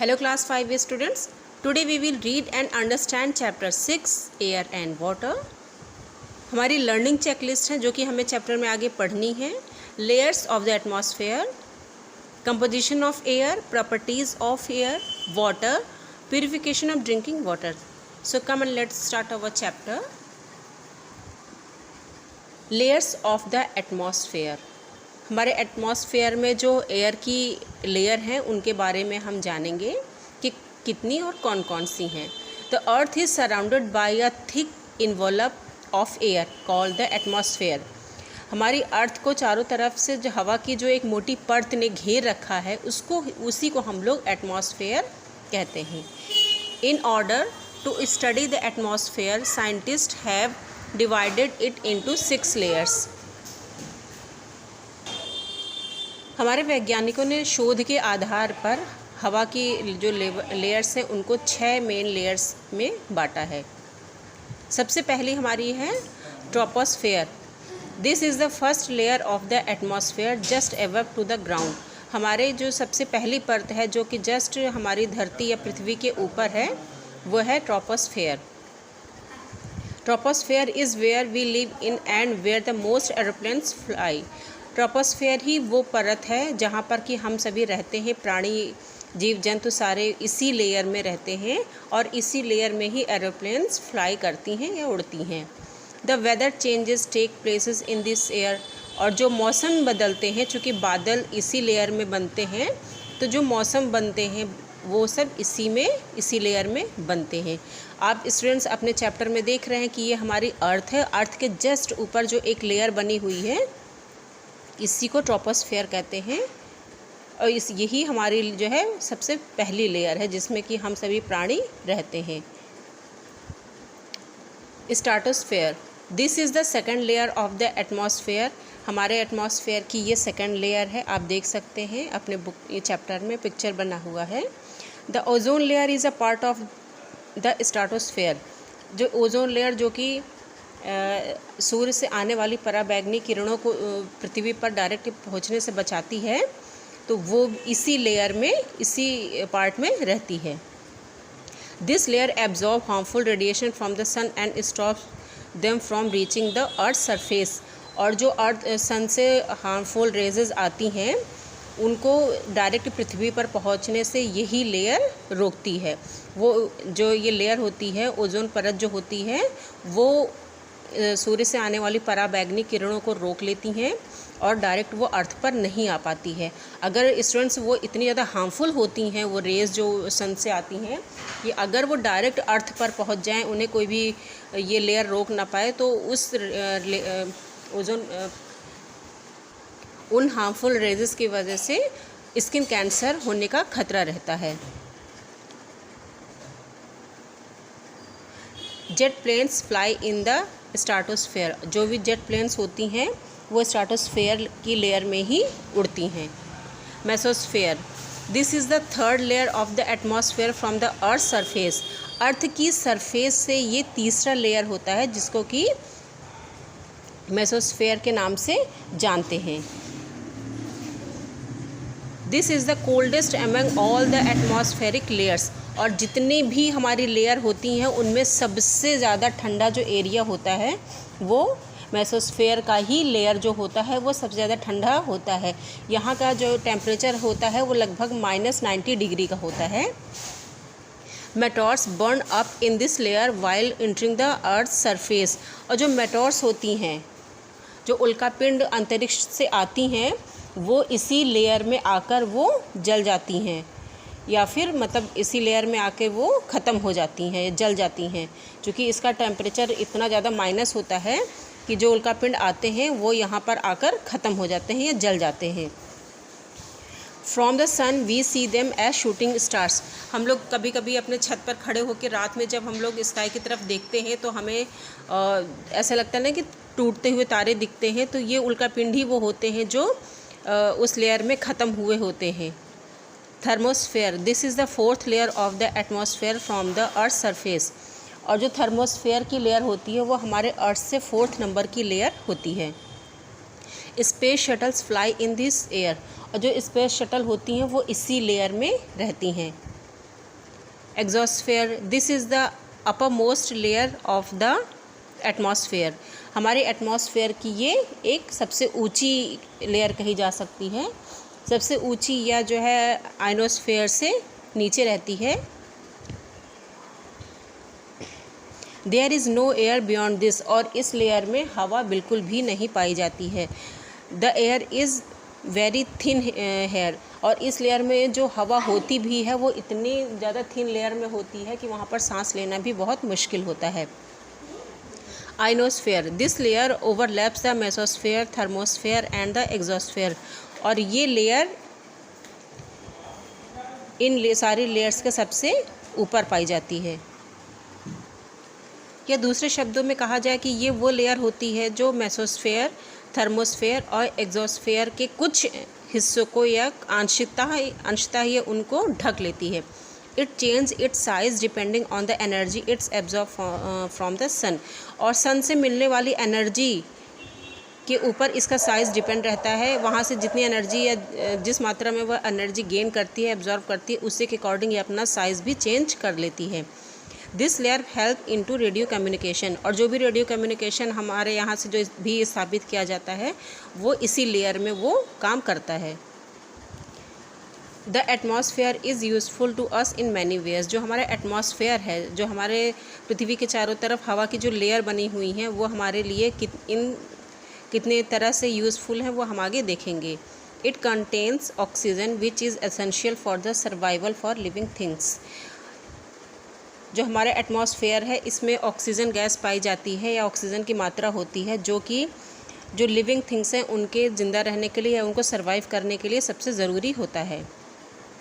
Hello class 5 students. Today we will read and understand chapter 6 air and water. हमारी learning checklist है जो कि हमें चैप्टर में आगे पढ़नी है. Layers of the atmosphere, composition of air, properties of air, water, purification of drinking water. So come and let's start our chapter. Layers of the atmosphere. हमारे एटमॉस्फेयर में जो एयर की लेयर हैं उनके बारे में हम जानेंगे कि कितनी और कौन कौन सी हैं. The earth is surrounded by a thick involve of air called the atmosphere. हमारी अर्थ को चारों तरफ से जो हवा की जो एक मोटी परत ने घेर रखा है उसी को हम लोग एटमॉस्फेयर कहते हैं. In order to study the atmosphere scientist have divided it into 6 layers. हमारे वैज्ञानिकों ने शोध के आधार पर हवा की जो लेयर्स हैं उनको 6 मेन लेयर्स में बांटा है. सबसे पहली हमारी है troposphere. This is the first layer of the atmosphere just above to the ground. हमारे जो सबसे पहली परत है जो कि जस्ट हमारी धरती या पृथ्वी के ऊपर है वो है troposphere. Troposphere is where we live in and where the most aeroplanes fly. Troposphere ही वो परत है जहाँ पर कि हम सभी रहते हैं. प्राणी जीव जंतु सारे इसी लेयर में रहते हैं और इसी लेयर में ही एरोप्लेन्स फ्लाई करती हैं या उड़ती हैं. The weather changes take places in this air. और जो मौसम बदलते हैं, चूँकि बादल इसी लेयर में बनते हैं तो जो मौसम बनते हैं वो सब इसी लेयर में बनते हैं. आप स्टूडेंट्स अपने चैप्टर में देख रहे हैं कि ये हमारी अर्थ है. अर्थ के जस्ट ऊपर जो एक लेयर बनी हुई है इसी को ट्रोपोस्फेयर कहते हैं. और यही हमारी जो है सबसे पहली लेयर है जिसमें कि हम सभी प्राणी रहते हैं. Stratosphere. This is the second layer of the atmosphere. हमारे एटमॉस्फेयर की ये सेकंड लेयर है. आप देख सकते हैं अपने बुक ये चैप्टर में पिक्चर बना हुआ है. The ozone layer is a part of the stratosphere. जो ओजोन लेयर जो कि सूर्य से आने वाली पराबैंगनी किरणों को पृथ्वी पर डायरेक्ट पहुंचने से बचाती है तो वो इसी लेयर में इसी पार्ट में रहती है. This layer absorb harmful radiation from the sun and stops them from reaching the earth surface. और जो अर्थ सन से हार्मफुल रेजेस आती हैं उनको डायरेक्ट पृथ्वी पर पहुंचने से यही लेयर रोकती है. वो जो ये लेयर होती है ओजोन परत जो होती है वो सूर्य से आने वाली पराबैंगनी किरणों को रोक लेती हैं और डायरेक्ट वो अर्थ पर नहीं आ पाती है. अगर स्टूडेंट्स वो इतनी ज़्यादा हार्मफुल होती हैं वो रेज़ जो सन से आती हैं ये अगर वो डायरेक्ट अर्थ पर पहुंच जाएं उन्हें कोई भी ये लेयर रोक ना पाए तो उन हार्मफुल रेजेस की वजह से स्किन कैंसर होने का खतरा रहता है. Jet planes fly in the stratosphere. जो भी जेट प्लेन्स होती हैं वो स्ट्रेटोस्फेयर की लेयर में ही उड़ती हैं. Mesosphere. This is the third layer of the atmosphere from the earth surface. Earth की सरफेस से ये तीसरा लेयर होता है जिसको कि मेसोस्फेयर के नाम से जानते हैं. This is the coldest among all the atmospheric layers. और जितनी भी हमारी लेयर होती हैं उनमें सबसे ज़्यादा ठंडा जो एरिया होता है वो मेसोस्फेयर का ही लेयर जो होता है वो सबसे ज़्यादा ठंडा होता है. यहाँ का जो टेम्परेचर होता है वो लगभग -90 डिग्री का होता है. Meteors burn up in this layer while entering the earth surface. और जो मेटोर्स होती हैं जो उल्कापिंड अंतरिक्ष से आती हैं वो इसी लेयर में आकर वो जल जाती हैं या फिर मतलब इसी लेयर में आके वो ख़त्म हो जाती हैं, जल जाती हैं. क्योंकि इसका टेम्परेचर इतना ज़्यादा माइनस होता है कि जो उल्कापिंड आते हैं वो यहाँ पर आकर ख़त्म हो जाते हैं या जल जाते हैं. From the sun we see them as shooting stars. हम लोग कभी कभी अपने छत पर खड़े होकर रात में जब हम लोग स्काई की तरफ देखते हैं तो हमें ऐसा लगता है ना कि टूटते हुए तारे दिखते हैं. तो ये उल्कापिंड ही वो होते हैं जो उस लेयर में ख़त्म हुए होते हैं. Thermosphere. This is the fourth layer of the atmosphere from the earth surface. और जो थर्मोस्फेयर की लेयर होती है वो हमारे अर्थ से 4th नंबर की लेयर होती है. Space shuttles fly in this air. और जो स्पेस शटल होती हैं वो इसी लेयर में रहती हैं. Exosphere, this is the upper most layer of the atmosphere. हमारे एटमॉस्फेयर की ये एक सबसे ऊंची लेयर कही जा सकती है, सबसे ऊंची, या जो है आयनोस्फेयर से नीचे रहती है। There is no air beyond this, और इस लेयर में हवा बिल्कुल भी नहीं पाई जाती है। The air is very thin here, और इस लेयर में जो हवा होती भी है वो इतनी ज़्यादा थिन लेयर में होती है कि वहाँ पर सांस लेना भी बहुत मुश्किल होता है। Ionosphere, this layer overlaps the mesosphere, thermosphere and the exosphere, और ये लेयर इन सारी लेयर्स के सबसे ऊपर पाई जाती है। या दूसरे शब्दों में कहा जाए कि ये वो लेयर होती है जो मेसोस्फेयर, थर्मोस्फेयर और एग्जोस्फेयर के कुछ हिस्सों को या अंशतः ही उनको ढक लेती है। It change its size depending on the energy its absorb from the sun, और सन से मिलने वाली एनर्जी के ऊपर इसका साइज़ डिपेंड रहता है। वहाँ से जितनी एनर्जी या जिस मात्रा में वह एनर्जी गेन करती है, एब्जॉर्ब करती है, उसी के अकॉर्डिंग ये अपना साइज़ भी चेंज कर लेती है। This layer help into radio communication, और जो भी रेडियो कम्युनिकेशन हमारे यहाँ से जो भी स्थापित किया जाता है वो इसी लेयर में वो काम करता है। The atmosphere is useful to us in many ways, जो हमारा एटमॉस्फेयर है, जो हमारे पृथ्वी के चारों तरफ हवा की जो लेयर बनी हुई हैं वो हमारे लिए कितने तरह से यूज़फुल हैं वो हम आगे देखेंगे। It contains oxygen which is essential for the survival for living things, जो हमारा एटमॉस्फेयर है इसमें ऑक्सीजन गैस पाई जाती है या ऑक्सीजन की मात्रा होती है, जो कि जो लिविंग थिंग्स हैं उनके ज़िंदा रहने के लिए या उनको सर्वाइव करने के लिए सबसे ज़रूरी होता है।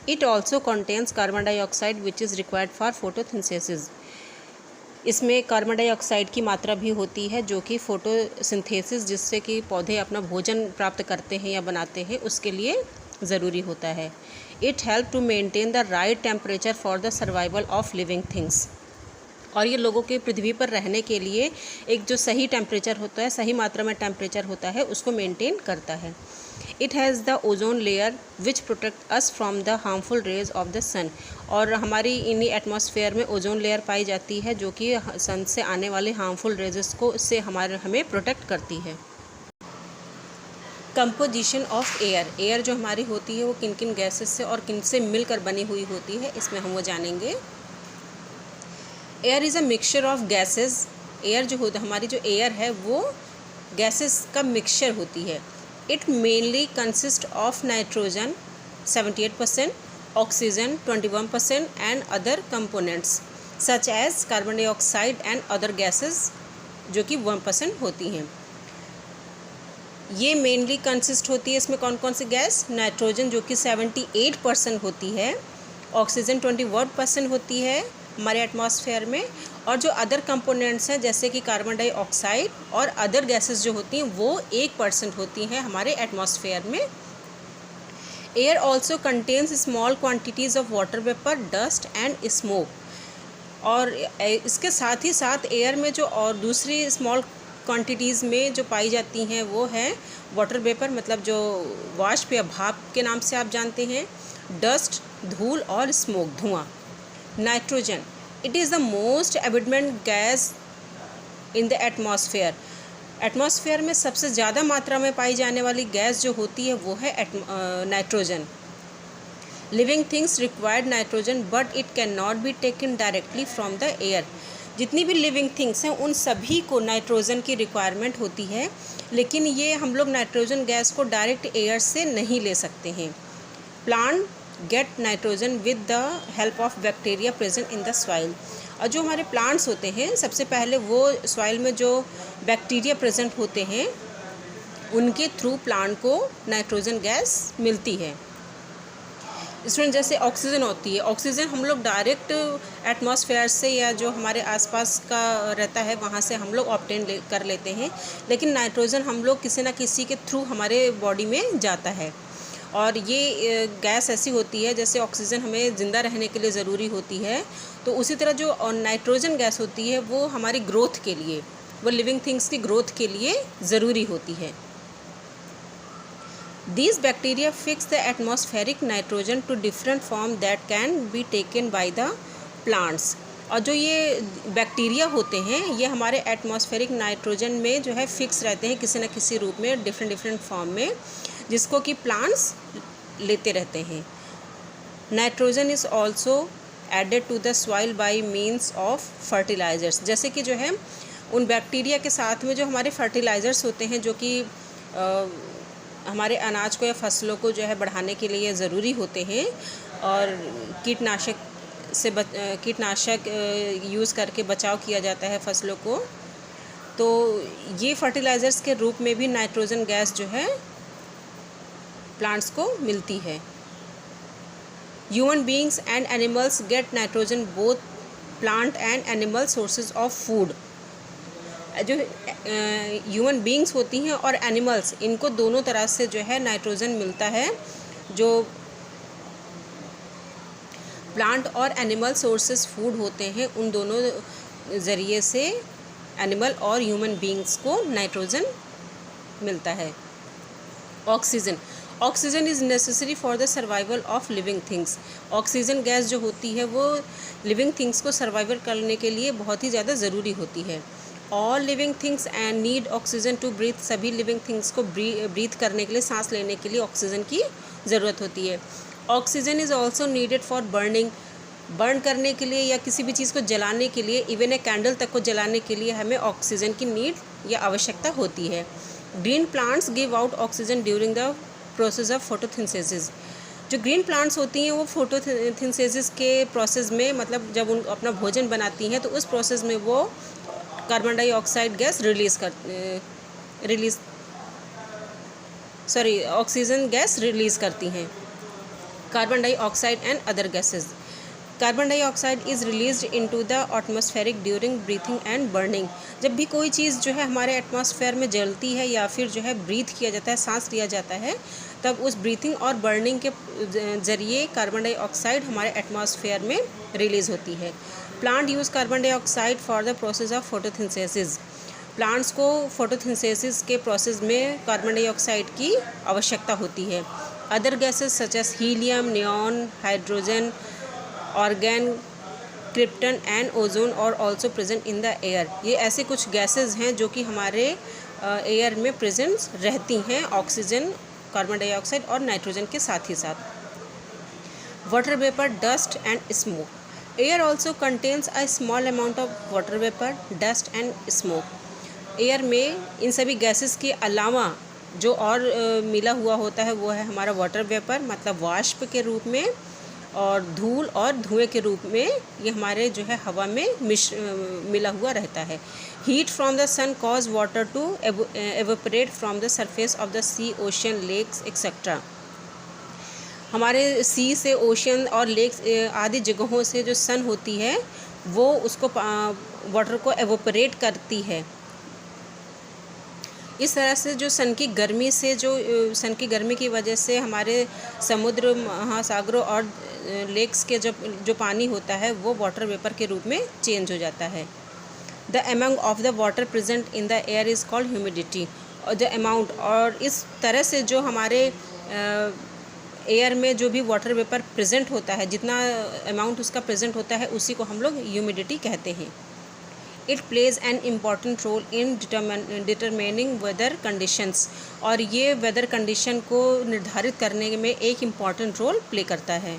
It also contains carbon dioxide which is required for photosynthesis, इसमें कार्बन डाइऑक्साइड की मात्रा भी होती है जो कि फोटोसिंथेसिस, जिससे कि पौधे अपना भोजन प्राप्त करते हैं या बनाते हैं, उसके लिए ज़रूरी होता है। It help to maintain the right temperature for the survival of living things, और ये लोगों के पृथ्वी पर रहने के लिए एक जो सही टेम्परेचर होता है, सही मात्रा में टेम्परेचर होता है, उसको मेंटेन करता है। It has the ozone layer which protect us from the harmful rays of the sun, और हमारी इन्हीं एटमॉस्फेयर में ओजोन लेयर पाई जाती है जो कि सन से आने वाले हार्मफुल रेजेस को इससे हमें प्रोटेक्ट करती है। कंपोजिशन ऑफ एयर, एयर जो हमारी होती है वो किन किन गैसेस से और किन से मिलकर बनी हुई होती है, इसमें हम वो जानेंगे। Air is a mixture of gases, air जो हमारी जो एयर है वो गैसेस का मिक्सचर होती है। It mainly consist of nitrogen 78%, oxygen 21% and other components such as carbon dioxide and other gases जो कि 1% होती हैं। ये मेनली कंसिस्ट होती है, इसमें कौन कौन सी गैस, नाइट्रोजन जो कि 78% होती है, ऑक्सीजन 21% होती है हमारे एटमॉस्फेयर में, और जो अदर कंपोनेंट्स हैं जैसे कि कार्बन डाइऑक्साइड और अदर गैसेस जो होती हैं वो 1% होती हैं हमारे एटमॉस्फेयर में। Air also contains small quantities of water vapour, dust and smoke, और इसके साथ ही साथ एयर में जो और दूसरी स्मॉल क्वांटिटीज़ में जो पाई जाती हैं वो है वाटर वेपर, मतलब जो वाष्प या भाप के नाम से आप जानते हैं, डस्ट धूल, और स्मोक धुआं। Nitrogen, it is the most abundant gas in the atmosphere, atmosphere में सबसे ज़्यादा मात्रा में पाई जाने वाली गैस जो होती है वो है nitrogen. Living things required nitrogen but it can not be taken directly from the air, जितनी भी लिविंग थिंग्स हैं उन सभी को नाइट्रोजन की रिक्वायरमेंट होती है, लेकिन ये हम लोग नाइट्रोजन गैस को डायरेक्ट एयर से नहीं ले सकते हैं। Plant get nitrogen with the help of bacteria present in the soil, और जो हमारे प्लांट्स होते हैं सबसे पहले वो सॉइल में जो बैक्टीरिया प्रेजेंट होते हैं उनके थ्रू प्लांट को नाइट्रोजन गैस मिलती है। स्टूडेंट, जैसे ऑक्सीजन होती है, ऑक्सीजन हम लोग डायरेक्ट एटमॉस्फेयर से या जो हमारे आसपास का रहता है वहाँ से हम लोग ऑब्टेन कर लेते हैं, लेकिन नाइट्रोजन हम लोग किसी ना किसी के थ्रू हमारे बॉडी में जाता है, और ये गैस ऐसी होती है जैसे ऑक्सीजन हमें ज़िंदा रहने के लिए ज़रूरी होती है, तो उसी तरह जो नाइट्रोजन गैस होती है वो हमारी ग्रोथ के लिए, वो लिविंग थिंग्स की ग्रोथ के लिए ज़रूरी होती है। These bacteria fix the atmospheric nitrogen to different form that can be taken by the plants. और जो ये बैक्टीरिया होते हैं ये हमारे एटमॉस्फेरिक नाइट्रोजन में जो है फिक्स रहते हैं किसी न किसी रूप में, डिफरेंट फॉर्म में, जिसको कि प्लांट्स लेते रहते हैं। Nitrogen is also added to the soil by means of fertilisers. जैसे कि जो है उन बैक्टीरिया के साथ में जो हमारे फर्टिलाइज़र्स होते हैं जो कि हमारे अनाज को या फसलों को जो है बढ़ाने के लिए ज़रूरी होते हैं, और कीटनाशक यूज़ करके बचाव किया जाता है फसलों को, तो ये फर्टिलाइज़र्स के रूप में भी नाइट्रोजन गैस जो है प्लांट्स को मिलती है। Human beings and animals gate nitrogen both plant and animal sources of food. जो ह्यूमन बींग्स होती हैं और एनिमल्स, इनको दोनों तरह से जो है नाइट्रोजन मिलता है। जो प्लांट और एनिमल सोर्सेज फूड होते हैं उन दोनों ज़रिए से एनिमल और ह्यूमन बींग्स को नाइट्रोजन मिलता है। Oxygen. Oxygen is necessary for the survival of living things. Oxygen gas जो होती है वो लिविंग थिंग्स को सर्वाइवल करने के लिए बहुत ही ज़्यादा ज़रूरी होती है। All living things and need oxygen to breathe. सभी लिविंग थिंग्स को ब्रीथ करने के लिए, सांस लेने के लिए ऑक्सीजन की ज़रूरत होती है। Oxygen is also needed for burning. Burn करने के लिए या किसी भी चीज़ को जलाने के लिए, इवन ए कैंडल तक को जलाने के लिए हमें ऑक्सीजन की नीड या आवश्यकता होती है। Green plants give out oxygen during the process of photosynthesis. जो ग्रीन प्लांट्स होती हैं वो फोटोसिंथेसिस के प्रोसेस में, मतलब जब उन अपना भोजन बनाती हैं तो उस प्रोसेस में वो carbon dioxide gas oxygen gas release करती हैं। Carbon dioxide and other gases. Carbon dioxide is released into the atmospheric during breathing and burning. जब भी कोई चीज़ जो है हमारे एटमॉस्फेयर में जलती है या फिर जो है ब्रीथ किया जाता है, सांस लिया जाता है, तब उस ब्रीथिंग और बर्निंग के ज़रिए कार्बन डाइऑक्साइड हमारे एटमॉस्फेयर में रिलीज़ होती है। Plant use carbon dioxide for the process of photosynthesis. Plants को फोटोसिंथेसिस के प्रोसेस में कार्बन डाइऑक्साइड की आवश्यकता होती है। Other gases such as helium, neon, hydrogen, argon, krypton and ozone are also present in the air. ये ऐसे कुछ गैसेस हैं जो कि हमारे एयर में प्रेजेंट रहती हैं, ऑक्सीजन, कार्बन डाइऑक्साइड और नाइट्रोजन के साथ ही साथ। Water vapour, dust and smoke. Air also contains a small amount of water vapour, dust and smoke. Air में इन सभी गैसेस के अलावा जो और मिला हुआ होता है वो है हमारा वाटर वेपर, मतलब वाष्प के रूप में, और धूल और धुएं के रूप में ये हमारे जो है हवा में मिला हुआ रहता है। Heat from the sun cause water to evaporate from the surface of the sea, ocean, lakes etcetera. हमारे सी से, ओशन और लेक्स आदि जगहों से जो सन होती है वो उसको वाटर को एवेपोरेट करती है। इस तरह से जो सन की गर्मी से, सन की गर्मी की वजह से हमारे समुद्र, महासागरों और लेक्स के जो पानी होता है वो वाटर वेपर के रूप में चेंज हो जाता है। The amount of the water present in the air is called humidity. और द अमाउंट, और इस तरह से जो हमारे एयर में जो भी वाटर वेपर प्रेजेंट होता है, जितना अमाउंट उसका प्रेजेंट होता है उसी को हम लोग ह्यूमिडिटी कहते हैं। It plays an important role in determining weather conditions. और ये वेदर कंडीशन को निर्धारित करने में एक इम्पॉर्टेंट रोल प्ले करता है।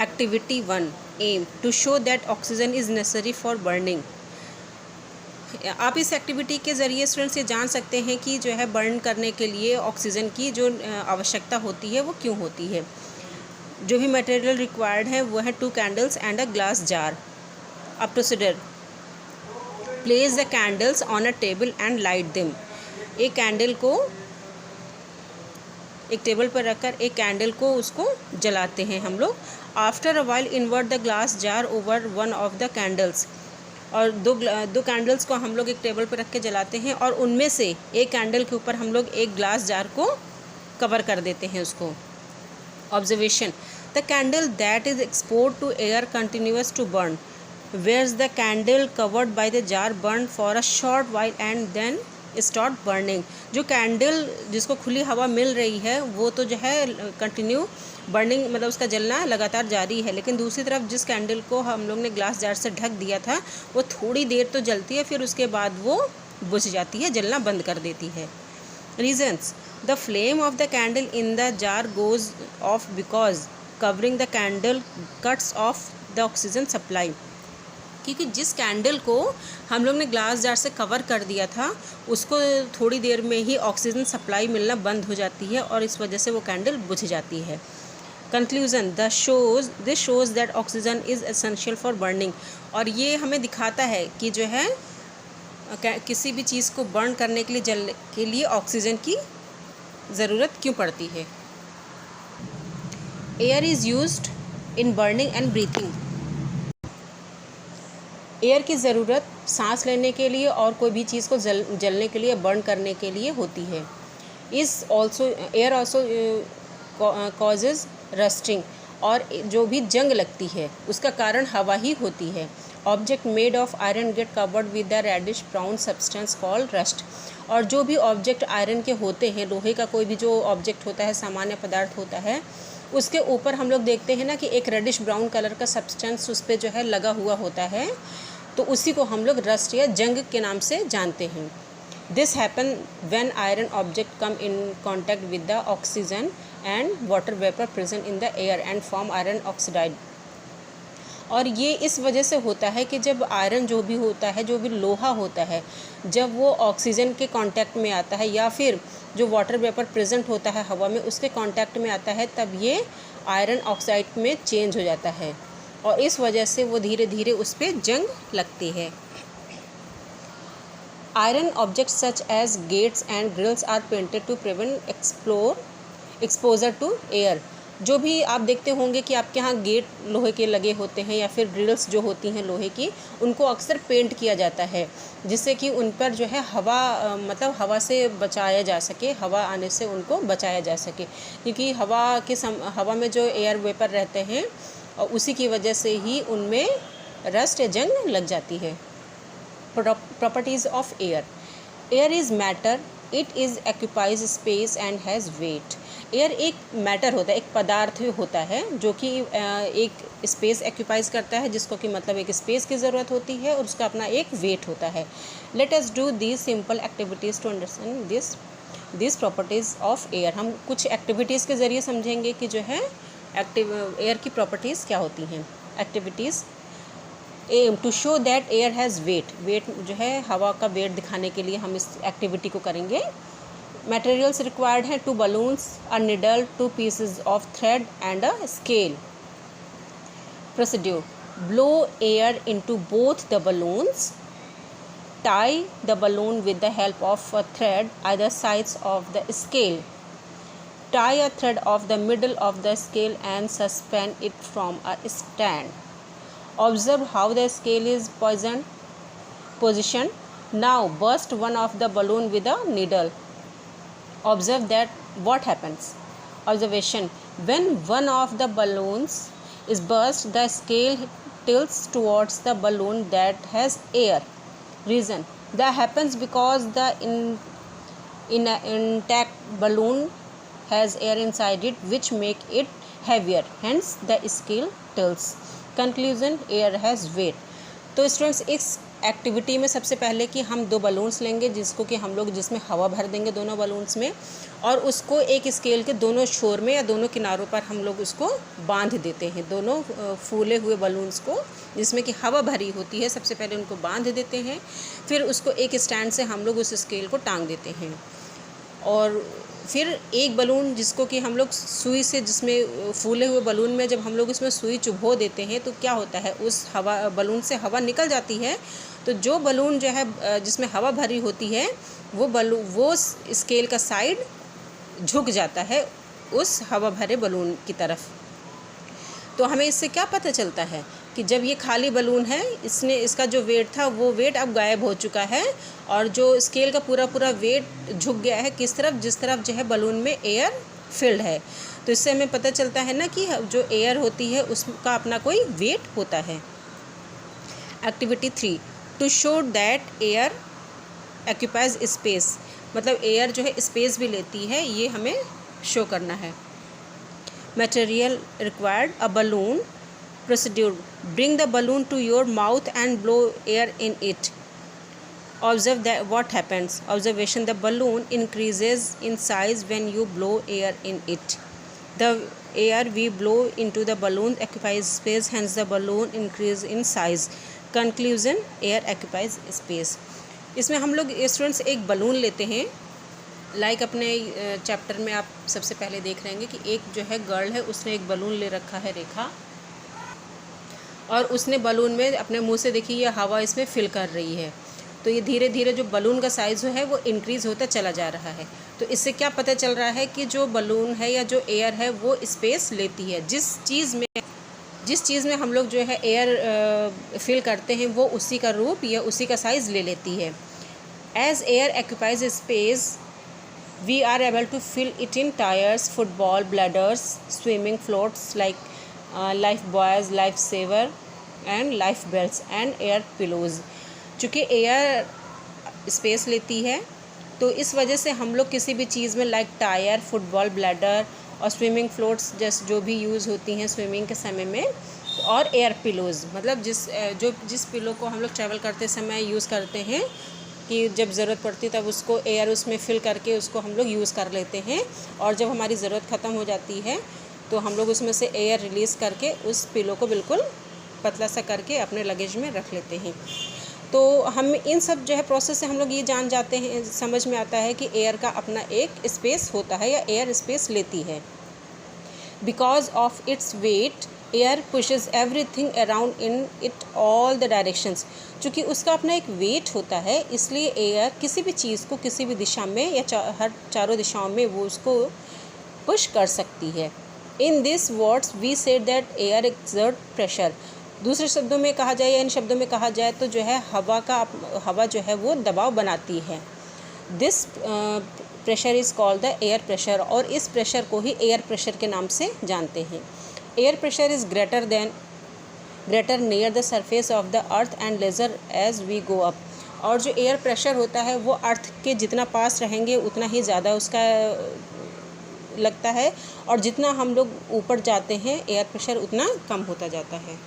Activity 1 aim to show that oxygen is necessary for burning. आप इस एक्टिविटी के ज़रिए स्टूडेंट्स ये जान सकते हैं कि जो है बर्न करने के लिए ऑक्सीजन की जो आवश्यकता होती है वो क्यों होती है। जो भी मटेरियल रिक्वायर्ड है वो है 2 candles and a glass jar. A procedure: place the candles on a table and light them. एक कैंडल को एक टेबल पर रखकर एक कैंडल को उसको जलाते हैं हम लोग। After a while invert the glass jar over one of the candles. और दो कैंडल्स को हम लोग एक टेबल पर रख के जलाते हैं और उनमें से एक कैंडल के ऊपर हम लोग एक ग्लास जार को कवर कर देते हैं उसको। Observation: the candle that is exposed to air continuous to burn, whereas the candle covered by the jar burned for a short while and then start burning. जो कैंडल जिसको खुली हवा मिल रही है वो तो जो है कंटिन्यू बर्निंग, मतलब उसका जलना लगातार जारी है, लेकिन दूसरी तरफ जिस कैंडल को हम लोग ने ग्लास जार से ढक दिया था वो थोड़ी देर तो जलती है, फिर उसके बाद वो बुझ जाती है, जलना बंद कर देती है। Reasons: the flame of the candle in the jar goes off because covering the candle cuts off the oxygen supply. क्योंकि जिस कैंडल को हम लोग ने ग्लास जार से कवर कर दिया था उसको थोड़ी देर में ही ऑक्सीजन सप्लाई मिलना बंद हो जाती है और इस वजह से वो कैंडल बुझ जाती है। Conclusion: this shows that oxygen is essential for burning. और ये हमें दिखाता है कि जो है किसी भी चीज़ को बर्न करने के लिए, जलने के लिए ऑक्सीजन की ज़रूरत क्यों पड़ती है। Air is used in burning and breathing. Air की ज़रूरत सांस लेने के लिए और कोई भी चीज़ को जलने के लिए, बर्न करने के लिए होती है। Air also causes rusting. और जो भी जंग लगती है उसका कारण हवा ही होती है। Object made of iron get covered with the reddish brown substance called rust. और जो भी ऑब्जेक्ट आयरन के होते हैं, लोहे का कोई भी जो ऑब्जेक्ट होता है, सामान्य पदार्थ होता है, उसके ऊपर हम लोग देखते हैं ना कि एक रेडिश ब्राउन कलर का सब्सटेंस उस पर जो है लगा हुआ होता है, तो उसी को हम लोग रस्ट या जंग के नाम से जानते हैं। This happen when iron object come in contact with the oxygen and water vapour present in the air and form iron oxide. और ये इस वजह से होता है कि जब आयरन जो भी होता है, जो भी लोहा होता है, जब वो ऑक्सीजन के कांटेक्ट में आता है या फिर जो वाटर वेपर प्रेजेंट होता है हवा में उसके कांटेक्ट में आता है, तब ये आयरन ऑक्साइड में चेंज हो जाता है और इस वजह से वो धीरे धीरे उस पर जंग लगती है। Iron objects such as gates and grills are painted to prevent exposure to air. जो भी आप देखते होंगे कि आपके यहाँ गेट लोहे के लगे होते हैं या फिर ग्रिल्स जो होती हैं लोहे की, उनको अक्सर पेंट किया जाता है जिससे कि उन पर जो है हवा, मतलब हवा से बचाया जा सके, हवा आने से उनको बचाया जा सके। क्योंकि हवा में जो एयर वेपर रहते हैं और उसी की वजह से ही उनमें रस्ट या जंग लग जाती है। Properties of air: air is matter, it is occupies space and has wait. Air एक मैटर होता है, एक पदार्थ होता है जो कि एक स्पेस ऑक्यूपाइज करता है, जिसको कि मतलब एक स्पेस की ज़रूरत होती है और उसका अपना एक वेट होता है। Let us do these simple activities to understand this properties of air. हम कुछ एक्टिविटीज़ के ज़रिए समझेंगे कि जो है एयर की प्रॉपर्टीज़ क्या होती हैं। Activities: aim to show that air has weight जो है हवा का वेट दिखाने के लिए हम इस एक्टिविटी को करेंगे। मटेरियल्स रिक्वायर्ड हैं 2 balloons, a needle, 2 pieces of thread and a scale. Procedure: blow air into both the balloons. Tie the balloon with the help of a thread either sides of the scale. Tie a thread of the middle of the scale and suspend it from a stand. Observe how the scale is positioned. Now burst one of the balloon with a needle. Observe that what happens. Observation: when one of the balloons is burst, the scale tilts towards the balloon that has air. Reason: that happens because the intact balloon has air inside it which make it heavier, hence the scale tilts. Conclusion: air has weight. तो students, इस activity में सबसे पहले कि हम 2 balloons लेंगे जिसमें हवा भर देंगे दोनों बलून्स में, और उसको एक स्केल के दोनों छोर में या दोनों किनारों पर हम लोग उसको बांध देते हैं। दोनों फूले हुए बलून्स को जिसमें कि हवा भरी होती है, सबसे पहले उनको बांध देते हैं, फिर उसको एक स्टैंड से हम लोग उस स्केल को टांग देते हैं। और फिर एक बलून जिसको कि हम लोग सुई से, जिसमें फूले हुए बलून में जब हम लोग इसमें सुई चुभो देते हैं तो क्या होता है, उस बलून से हवा निकल जाती है। तो जो बलून जो है जिसमें हवा भरी होती है वो स्केल का साइड झुक जाता है उस हवा भरे बलून की तरफ। तो हमें इससे क्या पता चलता है कि जब ये खाली बलून है, इसका जो वेट था वो वेट अब गायब हो चुका है और जो स्केल का पूरा वेट झुक गया है किस तरफ, जिस तरफ जो है बलून में एयर फिल्ड है। तो इससे हमें पता चलता है ना कि जो एयर होती है उसका अपना कोई वेट होता है। Activity 3: to show that air occupies space, मतलब एयर जो है स्पेस भी लेती है, ये हमें शो करना है। Material required a balloon. Procedure, bring the balloon to your mouth and blow air in it. Observe that what happens. Observation, the balloon increases in size when you blow air in it. The air we blow into the balloon occupies space, hence the balloon increase in size. Conclusion, air occupies space. इसमें हम लोग students एक balloon लेते हैं, like अपने chapter में आप सबसे पहले देख रहे हैं कि एक जो है गर्ल है, उसने एक बलून ले रखा है रेखा, और उसने बलून में अपने मुंह से देखिए ये हवा इसमें फिल कर रही है, तो ये धीरे धीरे जो बलून का साइज़ जो है वो इंक्रीज़ होता चला जा रहा है। तो इससे क्या पता चल रहा है कि जो बलून है या जो एयर है वो स्पेस लेती है। जिस चीज़ में हम लोग जो है एयर फिल करते हैं वो उसी का रूप या उसी का साइज़ ले लेती है। As air occupies space we are able to fill it in tyres, football, bladders, swimming floats like life buoys, life saver and life belts and air pillows. चूँकि एयर स्पेस लेती है तो इस वजह से हम लोग किसी भी चीज़ में लाइक टायर, फुटबॉल, ब्लैडर और स्विमिंग फ्लोट्स जैसे जो भी यूज़ होती हैं स्विमिंग के समय में, और एयर पिलोज़, मतलब जिस पिलो को हम लोग ट्रैवल करते समय यूज़ करते हैं कि जब ज़रूरत पड़ती तब उसको एयर उसमें फिल करके उसको हम लोग यूज़ कर लेते हैं, और जब हमारी ज़रूरत ख़त्म हो जाती है तो हम लोग उसमें से एयर रिलीज़ करके उस पिलो को बिल्कुल पतला सा करके अपने लगेज में रख लेते हैं। तो हम इन सब जो है प्रोसेस से हम लोग ये जान जाते हैं, समझ में आता है कि एयर का अपना एक स्पेस होता है या एयर स्पेस लेती है। Because of its weight air pushes everything around in it all the directions. चूँकि उसका अपना एक वेट होता है इसलिए एयर किसी भी चीज़ को किसी भी दिशा में या हर चारों दिशाओं में वो उसको पुश कर सकती है। In this words we said that air exert pressure. दूसरे शब्दों में कहा जाए या इन शब्दों में कहा जाए तो जो है हवा जो है वो दबाव बनाती है। This pressure is called the air pressure, और इस प्रेशर को ही एयर प्रेशर के नाम से जानते हैं। Air pressure is greater near the surface of the earth and lesser as we go up. और जो एयर प्रेशर होता है वो अर्थ के जितना पास रहेंगे उतना ही ज़्यादा उसका लगता है, और जितना हम लोग ऊपर जाते हैं एयर प्रेशर उतना कम होता जाता है।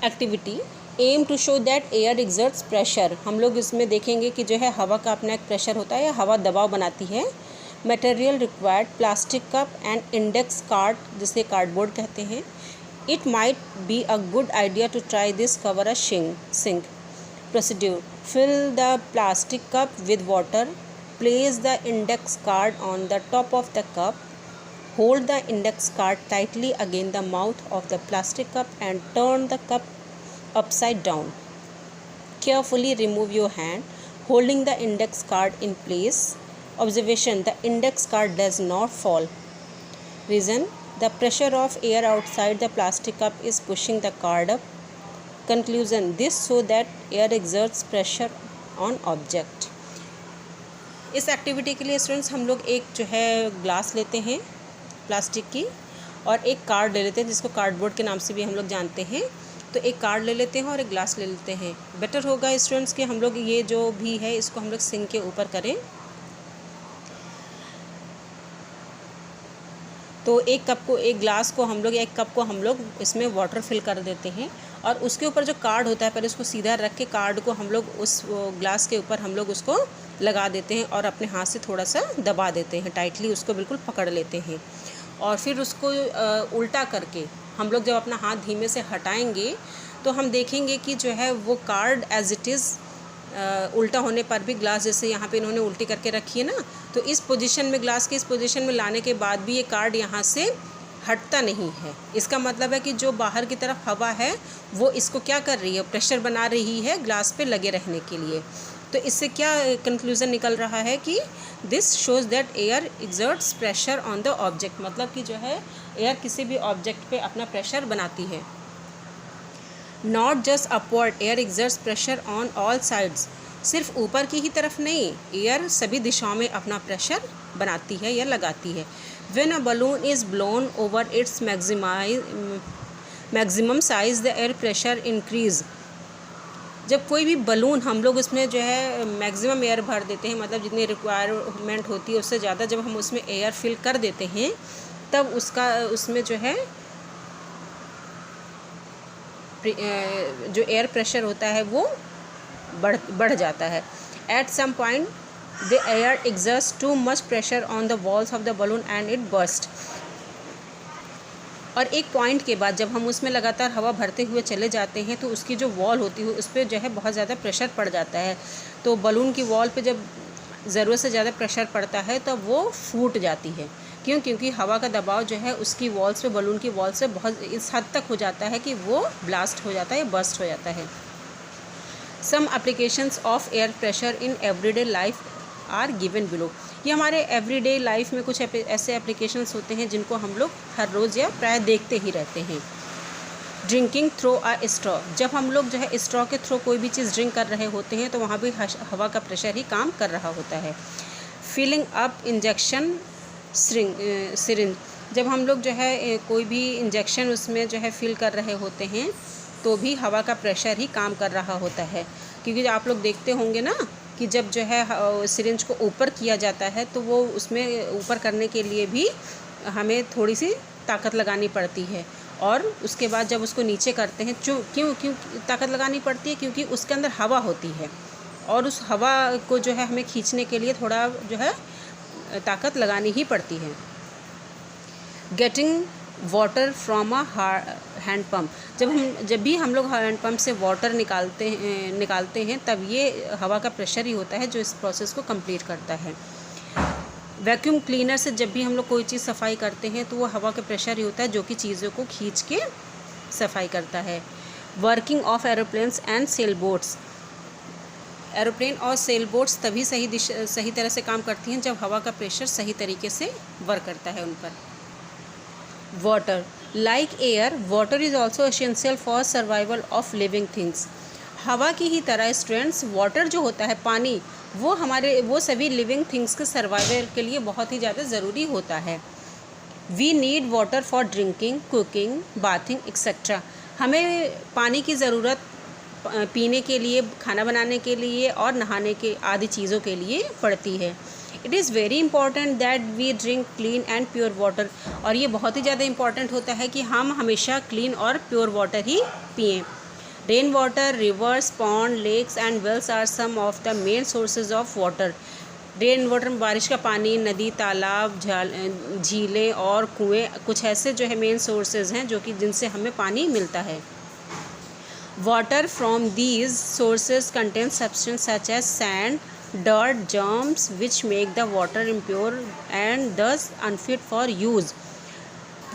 Activity aim to show that air exerts pressure. हम लोग इसमें देखेंगे कि जो है हवा का अपना एक प्रेशर होता है या हवा दबाव बनाती है। Material required plastic cup and index card, जिसे कार्डबोर्ड कहते हैं। It might be a good idea to try this cover a sink. Procedure, fill the plastic cup with water, place the index card on the top of the cup, hold the index card tightly against the mouth of the plastic cup and turn the cup upside down. Carefully remove your hand, holding the index card in place. Observation, the index card does not fall. Reason, the pressure of air outside the plastic cup is pushing the card up. Conclusion, this so that air exerts pressure on object. इस activity के लिए students हम लोग एक जो है glass लेते हैं प्लास्टिक की, और एक कार्ड ले लेते हैं जिसको कार्डबोर्ड के नाम से भी हम लोग जानते हैं। तो एक कार्ड ले लेते हैं और एक ग्लास ले लेते हैं। बेटर होगा स्टूडेंट्स कि हम लोग ये जो भी है इसको हम लोग सिंक के ऊपर करें। तो एक ग्लास को हम लोग एक कप को हम लोग इसमें वाटर फिल कर देते हैं, और उसके ऊपर जो कार्ड होता है पहले उसको सीधा रख के कार्ड को हम लोग उस ग्लास के ऊपर हम लोग उसको लगा देते हैं और अपने हाथ से थोड़ा सा दबा देते हैं, टाइटली उसको बिल्कुल पकड़ लेते हैं। और फिर उसको उल्टा करके हम लोग जब अपना हाथ धीमे से हटाएंगे तो हम देखेंगे कि जो है वो कार्ड एज इट इज़ उल्टा होने पर भी, ग्लास जैसे यहाँ पे इन्होंने उल्टी करके रखी है ना, तो इस पोजीशन में ग्लास के इस पोजीशन में लाने के बाद भी ये कार्ड यहाँ से हटता नहीं है। इसका मतलब है कि जो बाहर की तरफ हवा है वो इसको क्या कर रही है, प्रेशर बना रही है ग्लास पे लगे रहने के लिए। तो इससे क्या कंक्लूज़न निकल रहा है कि this shows that air exerts pressure on the object, मतलब कि जो है एयर किसी भी ऑब्जेक्ट पे अपना प्रेशर बनाती है। Not just upward, air exerts pressure on all sides, सिर्फ ऊपर की ही तरफ नहीं, एयर सभी दिशाओं में अपना प्रेशर बनाती है या लगाती है। When a balloon is blown over its maximum size the air pressure increase. जब कोई भी बलून हम लोग उसमें जो है मैक्सिमम एयर भर देते हैं, मतलब जितनी रिक्वायरमेंट होती है उससे ज़्यादा जब हम उसमें एयर फिल कर देते हैं, तब उसमें जो है जो एयर प्रेशर होता है वो बढ़ जाता है। At some point the air exerts too much pressure on the walls of the balloon and it burst. और एक पॉइंट के बाद जब हम उसमें लगातार हवा भरते हुए चले जाते हैं तो उसकी जो वॉल होती है उस पर जो है बहुत ज़्यादा प्रेशर पड़ जाता है। तो बलून की वॉल पे जब ज़रूरत से ज़्यादा प्रेशर पड़ता है तो वो फूट जाती है। क्यों? क्योंकि हवा का दबाव जो है उसकी वॉल्स पे, बलून की वॉल्स पे बहुत इस हद तक हो जाता है कि वो ब्लास्ट हो जाता है, बर्स्ट हो जाता है। Some applications of air pressure in everyday life are given below. ये हमारे एवरीडे लाइफ में कुछ ऐसे एप्लीकेशंस होते हैं जिनको हम लोग हर रोज़ या प्राय देखते ही रहते हैं। Drinking through a straw. जब हम लोग जो है स्ट्रॉ के थ्रू कोई भी चीज़ ड्रिंक कर रहे होते हैं तो वहाँ भी हवा का प्रेशर ही काम कर रहा होता है। Filling up injection syringe. जब हम लोग जो है कोई भी इंजेक्शन उसमें जो है फिल कर रहे होते हैं तो भी हवा का प्रेशर ही काम कर रहा होता है। क्योंकि आप लोग देखते होंगे ना कि जब जो है सिरिंज को ऊपर किया जाता है तो वो उसमें ऊपर करने के लिए भी हमें थोड़ी सी ताकत लगानी पड़ती है, और उसके बाद जब उसको नीचे करते हैं क्यों ताकत लगानी पड़ती है? क्योंकि उसके अंदर हवा होती है और उस हवा को जो है हमें खींचने के लिए थोड़ा जो है ताकत लगानी ही पड़ती है। Getting water from a hand pump. जब भी हम लोग हैंड पम्प से वाटर निकालते हैं तब ये हवा का प्रेशर ही होता है जो इस प्रोसेस को कंप्लीट करता है। वैक्यूम क्लीनर से जब भी हम लोग कोई चीज़ सफाई करते हैं तो वो हवा का प्रेशर ही होता है जो कि चीज़ों को खींच के सफाई करता है। Working of aeroplanes and sail boats. Aeroplane और सेल बोट्स तभी सही तरह से काम करती हैं जब हवा का प्रेशर सही तरीके से वर्क करता है उन पर। Water like air, water is also essential for survival of living things. हवा की ही तरह स्टूडेंट्स वाटर जो होता है, पानी, वो सभी लिविंग थिंग्स के सर्वाइवल के लिए बहुत ही ज़्यादा ज़रूरी होता है। We need water for drinking, cooking, bathing etcetera. हमें पानी की ज़रूरत पीने के लिए, खाना बनाने के लिए और नहाने के आदि चीज़ों के लिए पड़ती है। It is very important that we drink clean and pure water. और ये बहुत ही ज़्यादा इंपॉर्टेंट होता है कि हम हमेशा क्लीन और प्योर वाटर ही पिएं। Rain water, rivers, pond, lakes and wells are some of the main sources of water. Rain water, बारिश का पानी, नदी, तालाब, झीलें और कुएँ कुछ ऐसे जो है मेन सोर्सेज हैं जो कि जिनसे हमें पानी मिलता है। Water from these sources contains substances such as sand, dirt, germs which make the water impure and thus unfit for use.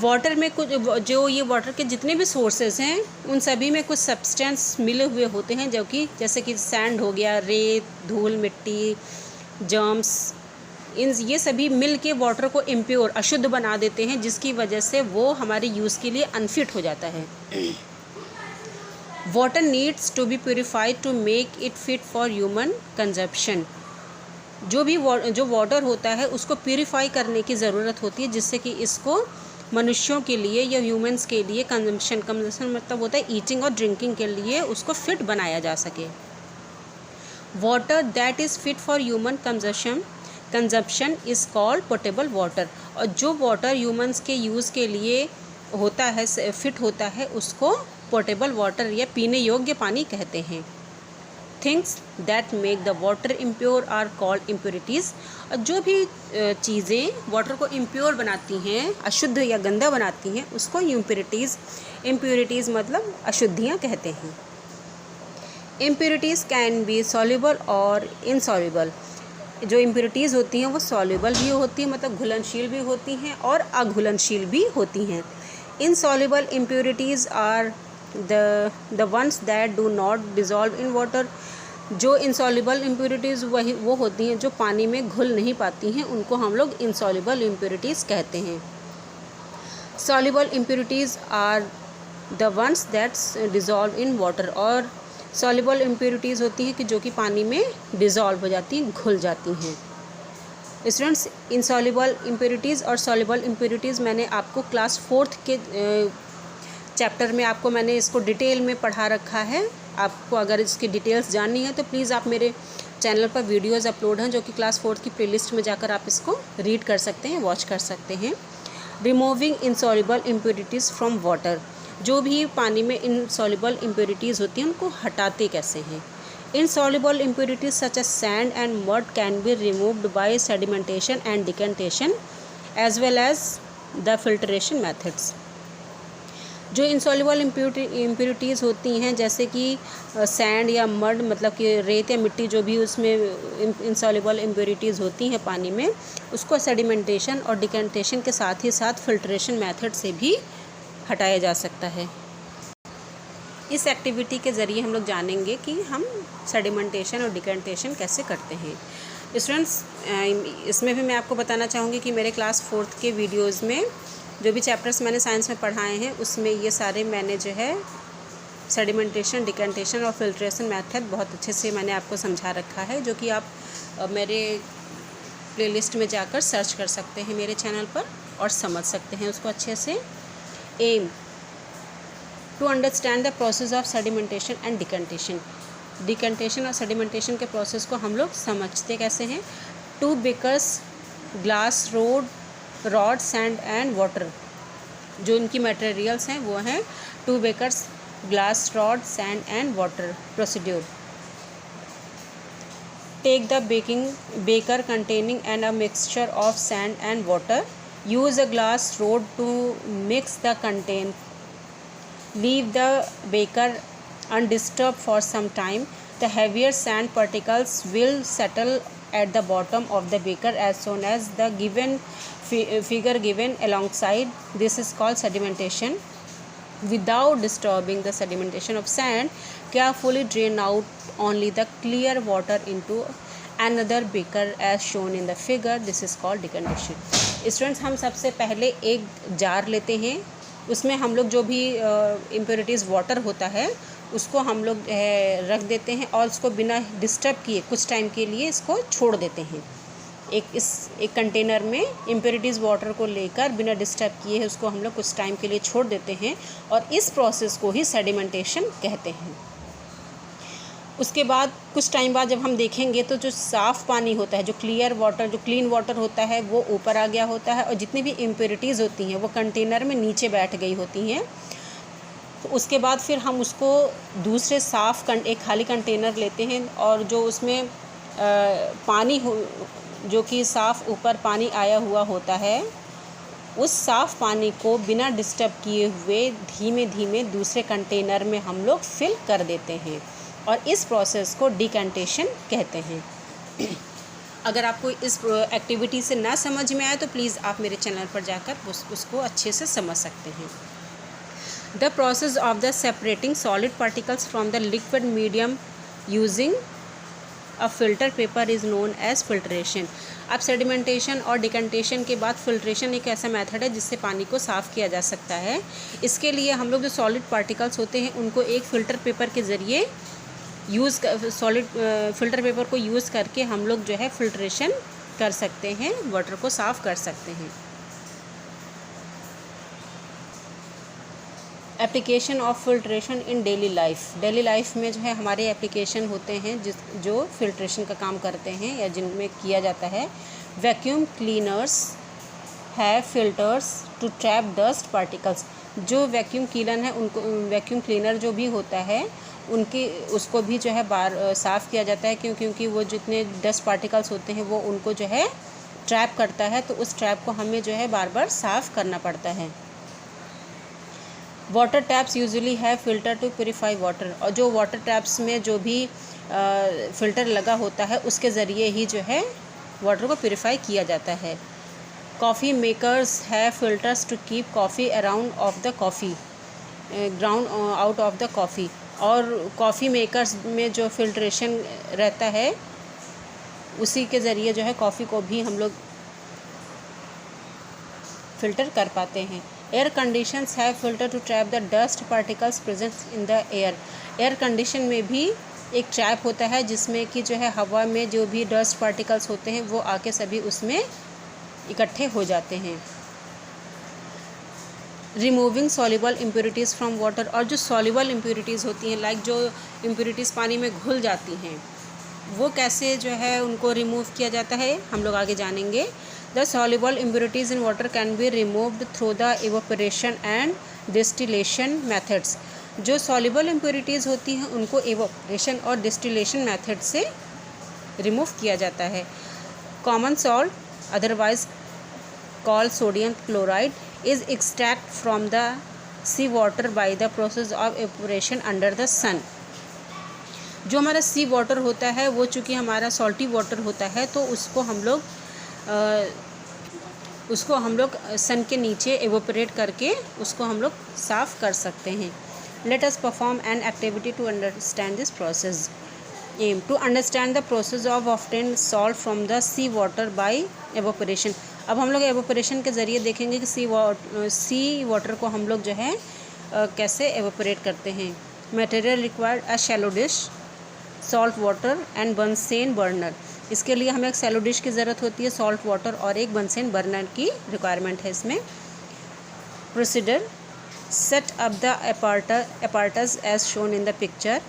Water में कुछ जो ये वाटर के जितने भी सोर्सेज हैं उन सभी में कुछ सब्सटेंस मिले हुए होते हैं जो कि जैसे कि सैंड हो गया, रेत, धूल, मिट्टी, जर्म्स, ये सभी मिल के वाटर को इम्प्योर, अशुद्ध बना देते हैं जिसकी वजह से वो हमारे यूज़ के लिए अनफिट हो जाता है। Water needs to be purified to make it fit for human consumption. जो वाटर होता है उसको प्योरीफाई करने की ज़रूरत होती है जिससे कि इसको मनुष्यों के लिए या ह्यूमंस के लिए कंजम्पशन मतलब होता है ईटिंग और ड्रिंकिंग के लिए उसको फिट बनाया जा सके। Water that is fit for human consumption is called potable water. और जो वाटर ह्यूमंस के यूज़ के लिए होता है, फिट होता है, उसको पोर्टेबल वाटर या पीने योग्य पानी कहते हैं। Things that make the water impure are called impurities. और जो भी चीज़ें वाटर को इम्प्योर बनाती हैं, अशुद्ध या गंदा बनाती हैं, उसको इम्प्योरिटीज़ मतलब अशुद्धियाँ कहते हैं। इम्प्योरिटीज़ कैन बी सॉल्युबल और इनसॉल्युबल। जो इम्प्योरिटीज़ होती हैं वो सॉल्युबल भी होती हैं, मतलब घुलनशील भी होती हैं, और अघुलनशील भी होती हैं। Insoluble impurities are the ones that do not dissolve in water. जो insoluble impurities वो होती हैं जो पानी में घुल नहीं पाती हैं, उनको हम लोग insoluble impurities कहते हैं। Soluble impurities are the ones that dissolve in water। और soluble impurities होती हैं कि जो कि पानी में dissolve हो जाती हैं, घुल जाती हैं। स्टूडेंट्स, इनसॉल्युबल इम्प्योरिटीज़ और सॉल्युबल इम्प्योरिटीज़ मैंने आपको क्लास 4th के चैप्टर में आपको मैंने इसको डिटेल में पढ़ा रखा है। आपको अगर इसकी डिटेल्स जाननी है तो प्लीज़ आप मेरे चैनल पर वीडियोज़ अपलोड हैं जो कि क्लास 4 की प्लेलिस्ट में जाकर आप इसको रीड कर सकते हैं, वॉच कर सकते हैं। Removing insoluble impurities from water, जो भी पानी में इनसॉल्युबल इम्प्योरिटीज़ होती हैं उनको हटाते कैसे हैं। Insoluble impurities such as sand and mud can be removed by sedimentation and decantation as well as the filtration methods. जो इनसॉल्युबल इम्प्योरिटीज़ होती हैं जैसे कि सैंड या मड, मतलब कि रेत या मिट्टी, जो भी उसमें इनसॉल्युबल इम्प्योरिटीज़ होती हैं पानी में, उसको सेडिमेंटेशन और डिकेंटेशन के साथ ही साथ फिल्ट्रेशन मेथड से भी हटाया जा सकता है। इस एक्टिविटी के ज़रिए हम लोग जानेंगे कि हम सेडिमेंटेशन और डिकेंटेशन कैसे करते हैं। स्टूडेंट्स, इसमें भी मैं आपको बताना चाहूँगी कि मेरे क्लास 4 के वीडियोज़ में जो भी चैप्टर्स मैंने साइंस में पढ़ाए हैं उसमें ये सारे मैंने जो है सेडिमेंटेशन, डिकेंटेशन और फिल्ट्रेशन मेथड बहुत अच्छे से मैंने आपको समझा रखा है, जो कि आप मेरे प्लेलिस्ट में जाकर सर्च कर सकते हैं मेरे चैनल पर और समझ सकते हैं उसको अच्छे से। Aim to understand the process of sedimentation and decantation. Decantation और सेडिमेंटेशन के प्रोसेस को हम लोग समझते कैसे हैं। 2 beakers glass rod sand and water, जो इनकी मटेरियल्स हैं वो हैं 2 beakers glass rod sand and water. Procedure: take the beaker containing and a mixture of sand and water. Use a glass rod to mix the content. Leave the beaker undisturbed for some time. The heavier sand particles will settle at the bottom of the beaker as soon as the given figure given alongside. This is called sedimentation. Without disturbing the sedimentation of sand, carefully drain out only the clear water into another beaker as shown in the figure. This is called decantation. Students, हम सबसे पहले एक jar लेते हैं, उसमें हम लोग जो भी इम्प्योरिटीज़ वाटर होता है उसको हम लोग रख देते हैं और उसको बिना डिस्टर्ब किए कुछ टाइम के लिए इसको छोड़ देते हैं। एक कंटेनर में इम्प्योरिटीज़ वाटर को लेकर बिना डिस्टर्ब किए उसको हम लोग कुछ टाइम के लिए छोड़ देते हैं और इस प्रोसेस को ही सेडिमेंटेशन कहते हैं। उसके बाद कुछ टाइम बाद जब हम देखेंगे तो जो साफ़ पानी होता है, जो क्लीन वाटर होता है वो ऊपर आ गया होता है और जितनी भी इम्प्योरिटीज़ होती हैं वो कंटेनर में नीचे बैठ गई होती हैं। तो उसके बाद फिर हम उसको दूसरे एक खाली कंटेनर लेते हैं और जो उसमें पानी जो कि साफ़ ऊपर पानी आया हुआ होता है, उस साफ़ पानी को बिना डिस्टर्ब किए हुए धीमे धीमे दूसरे कंटेनर में हम लोग फिल कर देते हैं और इस प्रोसेस को डिकेंटेशन कहते हैं। अगर आपको इस एक्टिविटी से ना समझ में आए तो प्लीज़ आप मेरे चैनल पर जाकर उसको अच्छे से समझ सकते हैं। The process of the separating solid particles from the liquid medium using a filter paper is known as filtration. अब सेडिमेंटेशन और डिकेंटेशन के बाद फिल्ट्रेशन एक ऐसा मेथड है जिससे पानी को साफ़ किया जा सकता है। इसके लिए हम लोग जो सॉलिड पार्टिकल्स होते हैं उनको एक फ़िल्टर पेपर के ज़रिए फ़िल्टर पेपर को यूज़ करके हम लोग जो है फिल्ट्रेशन कर सकते हैं, वाटर को साफ़ कर सकते हैं। Application of filtration in daily life में जो है हमारे एप्लीकेशन होते हैं जो फिल्ट्रेशन का काम करते हैं या जिनमें किया जाता है। वैक्यूम क्लीनर्स है filters to trap dust particles. जो वैक्यूम क्लीनर जो भी होता है उसको भी जो है साफ़ किया जाता है क्योंकि वो जितने डस्ट पार्टिकल्स होते हैं वो उनको जो है ट्रैप करता है, तो उस ट्रैप को हमें जो है बार बार साफ़ करना पड़ता है। वाटर टैप्स यूजुअली है फिल्टर टू प्योरीफाई वाटर, और जो वाटर टैप्स में जो भी फ़िल्टर लगा होता है उसके ज़रिए ही जो है वाटर को प्योरीफाई किया जाता है। कॉफ़ी मेकर्स है filters to keep coffee around off the coffee ground out of the coffee. और कॉफ़ी मेकर्स में जो फिल्ट्रेशन रहता है उसी के ज़रिए जो है कॉफ़ी को भी हम लोग फ़िल्टर कर पाते हैं। एयर कंडीशंस है filter to trap the dust particles present in the air condition में भी एक ट्रैप होता है जिसमें कि जो है हवा में जो भी डस्ट पार्टिकल्स होते हैं वो आके सभी उसमें इकट्ठे हो जाते हैं। Removing soluble impurities from water, और जो सॉल्युबल इम्प्योरिटीज़ होती हैं, लाइक जो इम्प्योरिटीज़ पानी में घुल जाती हैं, वो कैसे जो है उनको रिमूव किया जाता है, हम लोग आगे जानेंगे। The soluble impurities in water can be removed through the evaporation and distillation methods. जो सॉल्युबल इम्प्योरिटीज़ होती हैं उनको इवोपरेशन और डिस्टिलेशन मेथड से रिमूव किया जाता है। Common salt, otherwise called sodium chloride, is extract from the sea water by the process of evaporation under the sun. जो हमारा सी वाटर होता है वो चूँकि हमारा सॉल्टी वाटर होता है, तो उसको हम लोग सन के नीचे एवोपरेट करके उसको हम लोग साफ़ कर सकते हैं। Let us perform an activity to understand this process. Aim to understand the process of obtain salt from the sea water by evaporation. अब हम लोग एवोपरेशन के ज़रिए देखेंगे कि सी वाटर को हम लोग जो है कैसे एवोपरेट करते हैं। Material required a shallow dish, salt water and Bunsen burner. इसके लिए हमें एक शैलो डिश की ज़रूरत होती है, सॉल्ट वाटर और एक बंसेन बर्नर की रिक्वायरमेंट है इसमें। Procedure, set up the apparatus as shown in the picture.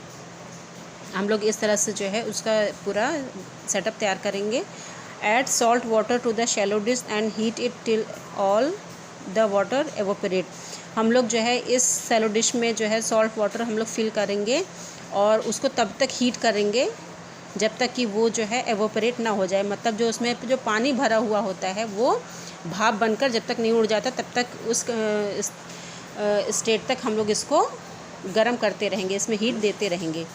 हम लोग इस तरह से जो है उसका पूरा सेटअप तैयार करेंगे। Add salt water to the shallow dish and heat it till all the water evaporate. हम लोग जो है इस शैलो डिश में जो है सॉल्ट वाटर हम लोग फिल करेंगे और उसको तब तक हीट करेंगे जब तक कि वो जो है एवोपरेट ना हो जाए, मतलब जो उसमें जो पानी भरा हुआ होता है वो भाप बनकर जब तक नहीं उड़ जाता तब तक उस स्टेट तक हम लोग इसको गर्म करते रहेंगे, इसमें हीट देते रहेंगे।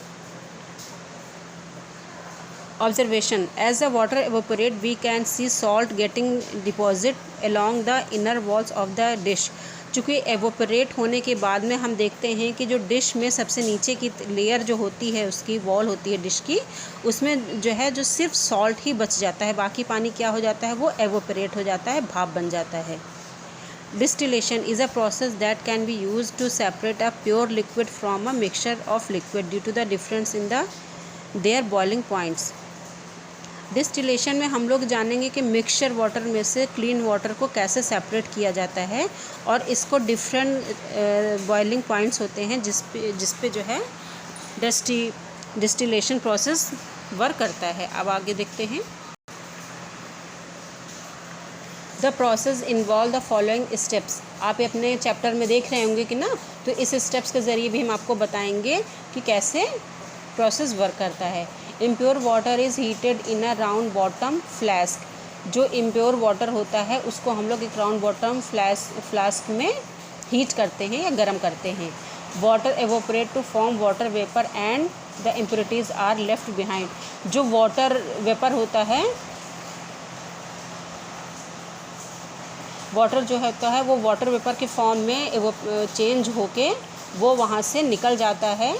Observation, as the water evaporate we can see salt getting deposit along the inner walls of the dish. चूँकि एवोपरेट होने के बाद में हम देखते हैं कि जो डिश में सबसे नीचे की लेयर जो होती है, उसकी वॉल होती है डिश की, उसमें जो है जो सिर्फ सॉल्ट ही बच जाता है, बाकी पानी क्या हो जाता है, वो एवोपरेट हो जाता है, भाप बन जाता है। Distillation is a process that can be use to separate a pure liquid from a mixture of liquid due to the difference in the their boiling points. Distillation में हम लोग जानेंगे कि मिक्सचर वाटर में से क्लीन वाटर को कैसे separate किया जाता है, और इसको डिफरेंट बॉइलिंग पॉइंट्स होते हैं जिस पे जो है डिस्टिलेशन प्रोसेस वर्क करता है। अब आगे देखते हैं। The process involve the following steps. आप अपने चैप्टर में देख रहे होंगे कि ना, तो इस स्टेप्स के ज़रिए भी हम आपको बताएंगे कि कैसे प्रोसेस वर्क करता है। Impure water is heated in a round bottom flask. जो इम्प्योर वाटर होता है उसको हम लोग एक राउंड बॉटम फ्लास्क में हीट करते हैं या गर्म करते हैं। Water evaporate to form water vapour and the impurities are left behind. जो वाटर वेपर होता है, वाटर जो होता है वो वाटर वेपर के फॉर्म में चेंज होके वो वहाँ से निकल जाता है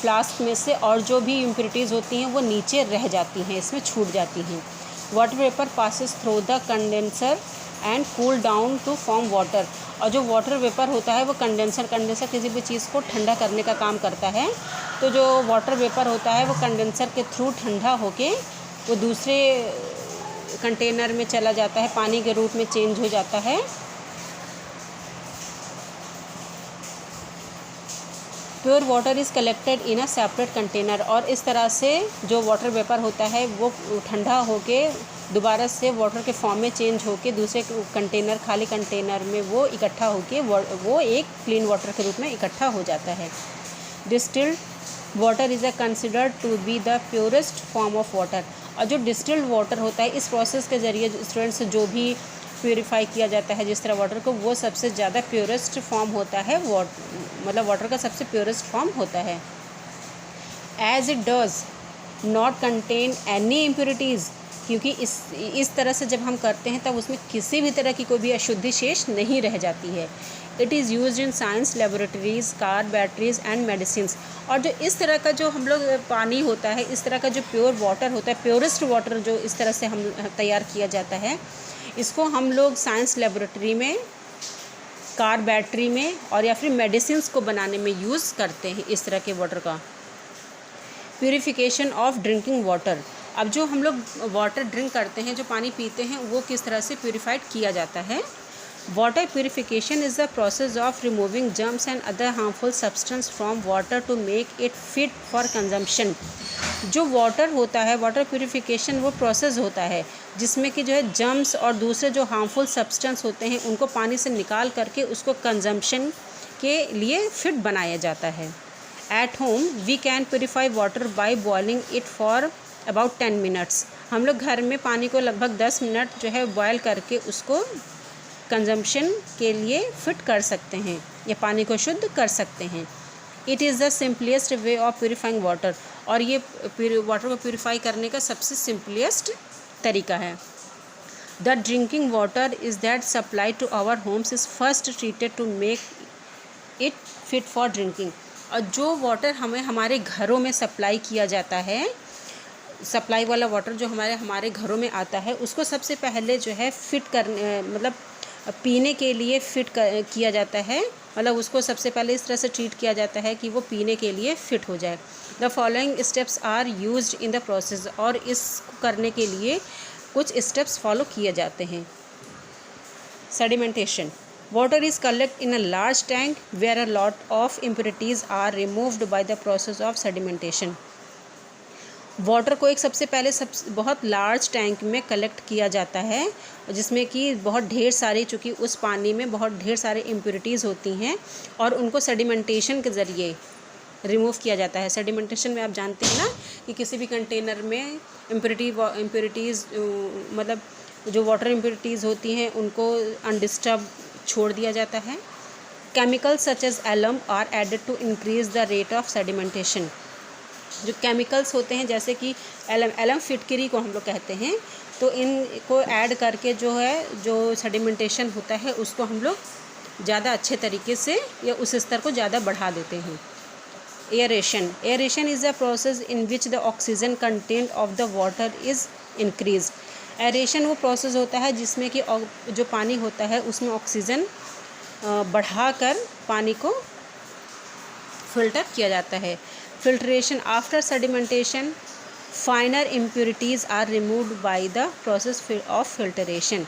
फ्लास्क में से, और जो भी इम्प्योरिटीज़ होती हैं वो नीचे रह जाती हैं, इसमें छूट जाती हैं। Water vapour passes through the condenser and cool down to form water. और जो वाटर वेपर होता है वो कंडेंसर किसी भी चीज़ को ठंडा करने का काम करता है। तो जो वाटर वेपर होता है वो कंडेंसर के थ्रू ठंडा होके वो दूसरे कंटेनर में चला जाता है, पानी के रूप में चेंज हो जाता है। Pure water is collected in a separate container. और इस तरह से जो वाटर वेपर होता है वो ठंडा होके दोबारा से वाटर के फॉर्म में चेंज होके दूसरे कंटेनर, खाली कंटेनर में वो इकट्ठा होके वो एक क्लीन वाटर के रूप में इकट्ठा हो जाता है। Distilled water is considered to be the purest form of water. और जो डिस्टिल्ड वाटर होता है, इस प्रोसेस के ज़रिए स्टूडेंट्स जो भी प्योरीफाई किया जाता है जिस तरह वाटर को, वो सबसे ज़्यादा प्योरेस्ट फॉर्म होता है, मतलब वाटर का सबसे प्योरेस्ट फॉर्म होता है। As it does not contain any impurities, क्योंकि इस तरह से जब हम करते हैं तब उसमें किसी भी तरह की कोई भी अशुद्धि शेष नहीं रह जाती है। It is used in science laboratories, car, batteries and medicines. और जो इस तरह का जो हम लोग पानी होता है, इस तरह का जो प्योर वाटर होता है, प्योरेस्ट वाटर जो इस तरह से हम तैयार किया जाता है, इसको हम लोग साइंस लेबोरेटरी में, कार, बैटरी में और या फिर मेडिसिन्स को बनाने में यूज़ करते हैं इस तरह के वाटर का। Purification of drinking water. अब जो हम लोग वाटर ड्रिंक करते हैं, जो पानी पीते हैं, वो किस तरह से प्यूरिफाइड किया जाता है। Water purification is the process of removing germs and other harmful substance from water to make it fit for consumption. जो वाटर होता है, वाटर प्यूरिफिकेशन वो प्रोसेस होता है जिसमें कि जो है जर्म्स और दूसरे जो हार्मफुल सब्सटेंस होते हैं उनको पानी से निकाल करके उसको कंजम्पशन के लिए फिट बनाया जाता है। At home we can purify water by boiling it for about 10 minutes. हम लोग घर में पानी को लगभग 10 मिनट जो है बॉयल करके उसको कंजम्पशन के लिए फिट कर सकते हैं या पानी को शुद्ध कर सकते हैं। It is the simplest way of purifying water, और ये वाटर को प्योरीफाई करने का सबसे सिंपलेस्ट तरीका है। The drinking water is that supply to our homes is first treated to make it fit for drinking. और जो वाटर हमें हमारे घरों में सप्लाई किया जाता है, सप्लाई वाला वाटर जो हमारे घरों में आता है, उसको सबसे पहले जो है फिट करने मतलब पीने के लिए किया जाता है। मतलब उसको सबसे पहले इस तरह से ट्रीट किया जाता है कि वो पीने के लिए फ़िट हो जाए। The following steps are used in the process, और इसको करने के लिए कुछ स्टेप्स फॉलो किए जाते हैं। Sedimentation, water is collect in a large tank where a lot of impurities are removed by the process of sedimentation. Water को एक सबसे पहले बहुत लार्ज टैंक में कलेक्ट किया जाता है जिसमें कि बहुत ढेर सारी, चूँकि उस पानी में बहुत ढेर सारे इम्प्योरिटीज़ होती हैं और उनको सेडिमेंटेशन के ज़रिए रिमूव किया जाता है। सेडिमेंटेशन में आप जानते हैं ना कि किसी भी कंटेनर में इम्प्योरिटीज़ मतलब जो वाटर इम्प्योरिटीज़ होती हैं उनको अनडिस्टर्ब छोड़ दिया जाता है। Chemicals such as alum are added to increase the rate of sedimentation. जो केमिकल्स होते हैं जैसे कि एलम फिटकरी को हम लोग कहते हैं, तो इनको ऐड करके जो है जो सेडिमेंटेशन होता है उसको हम लोग ज़्यादा अच्छे तरीके से या उस स्तर को ज़्यादा बढ़ा देते हैं। Aeration is a process in which the oxygen content of the water is increase. Aeration वो प्रोसेस होता है जिसमें कि जो पानी होता है उसमें ऑक्सीजन बढ़ाकर पानी को फिल्टर किया जाता है। Filtration, after sedimentation finer impurities are removed by the process of filtration.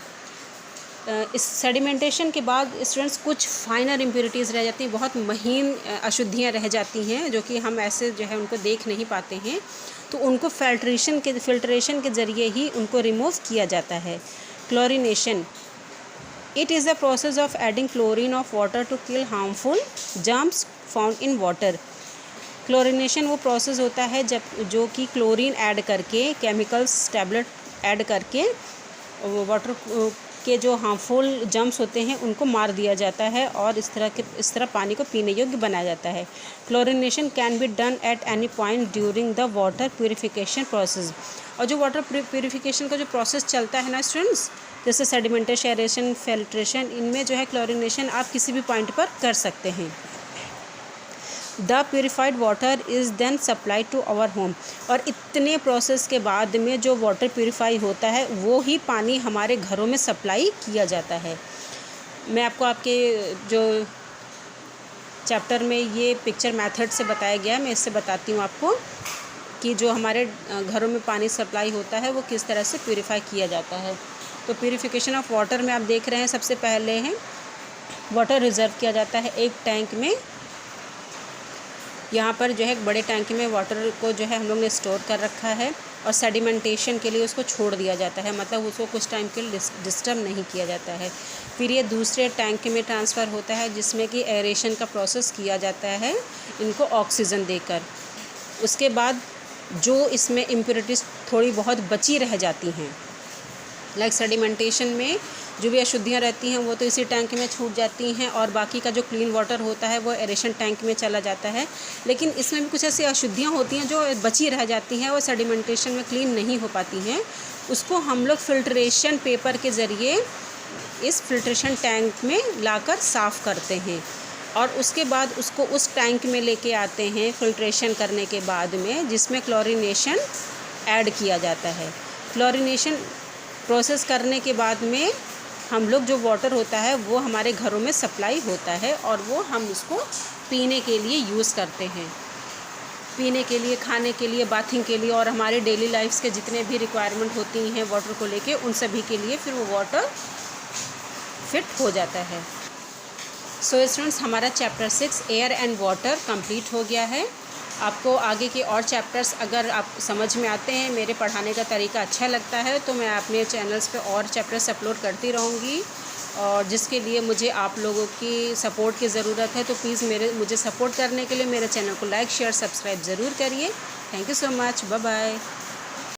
इस सेडिमेंटेशन के बाद स्टूडेंट्स कुछ फाइनर इम्प्योरिटीज़ रह जाती हैं, बहुत महीन अशुद्धियाँ रह जाती हैं जो कि हम ऐसे जो है उनको देख नहीं पाते हैं, तो उनको फिल्ट्रेशन के ज़रिए ही उनको रिमूव किया जाता है। Chlorination, it is the process of adding chlorine of water to kill harmful germs found in water. Chlorination वो प्रोसेस होता है जो कि क्लोरीन ऐड करके, केमिकल्स टैबलेट ऐड करके वाटर के जो हार्मफुल जर्म्स होते हैं उनको मार दिया जाता है और इस तरह पानी को पीने योग्य बनाया जाता है। Chlorination can be done at any point during the water purification process. और जो वाटर प्यूरिफिकेशन का जो प्रोसेस चलता है ना स्टूडेंट्स, जैसे सेडिमेंटेशन, एरेशन, फिल्ट्रेशन, इनमें जो है क्लोरिनेशन आप किसी भी पॉइंट पर कर सकते हैं। The purified water is then supply to our home. और इतने प्रोसेस के बाद में जो वाटर प्योरीफाई होता है वो ही पानी हमारे घरों में सप्लाई किया जाता है। मैं आपको आपके जो चैप्टर में ये पिक्चर मेथड से बताया गया है, मैं इससे बताती हूँ आपको कि जो हमारे घरों में पानी सप्लाई होता है वो किस तरह से प्योरीफाई किया जाता है। तो प्योरीफिकेशन ऑफ वाटर में आप देख रहे हैं, सबसे पहले है वाटर रिज़र्व किया जाता है एक टैंक में। यहाँ पर जो है एक बड़े टैंक में वाटर को जो है हम लोग ने स्टोर कर रखा है और सेडिमेंटेशन के लिए उसको छोड़ दिया जाता है, मतलब उसको कुछ टाइम के लिए डिस्टर्ब नहीं किया जाता है। फिर ये दूसरे टैंक में ट्रांसफ़र होता है जिसमें कि एरेशन का प्रोसेस किया जाता है इनको ऑक्सीजन देकर। उसके बाद जो इसमें इम्प्योरिटीज़ थोड़ी बहुत बची रह जाती हैं, लाइक सेडिमेंटेशन में जो भी अशुद्धियाँ रहती हैं वो तो इसी टैंक में छूट जाती हैं और बाकी का जो क्लीन वाटर होता है वो एरेशन टैंक में चला जाता है। लेकिन इसमें भी कुछ ऐसी अशुद्धियाँ होती हैं जो बची रह जाती हैं और सेडिमेंटेशन में क्लीन नहीं हो पाती हैं, उसको हम लोग फिल्ट्रेशन पेपर के ज़रिए इस फिल्ट्रेशन टैंक में लाकर साफ़ करते हैं और उसके बाद उसको उस टैंक में लेके आते हैं फिल्ट्रेशन करने के बाद में, जिसमें क्लोरिनेशन ऐड किया जाता है। क्लोरिनेशन प्रोसेस करने के बाद में हम लोग जो वाटर होता है वो हमारे घरों में सप्लाई होता है और वो हम उसको पीने के लिए यूज़ करते हैं, पीने के लिए, खाने के लिए, बाथिंग के लिए और हमारे डेली लाइफ्स के जितने भी रिक्वायरमेंट होती हैं वाटर को लेके, उन सभी के लिए फिर वो वाटर फिट हो जाता है। सो स्टूडेंट्स, हमारा chapter 6 air and water complete हो गया है। आपको आगे के और चैप्टर्स अगर आप समझ में आते हैं, मेरे पढ़ाने का तरीका अच्छा लगता है, तो मैं अपने चैनल्स पे और चैप्टर्स अपलोड करती रहूँगी, और जिसके लिए मुझे आप लोगों की सपोर्ट की ज़रूरत है। तो प्लीज़ मुझे सपोर्ट करने के लिए मेरे चैनल को लाइक शेयर सब्सक्राइब ज़रूर करिए। Thank you so much. Bye bye.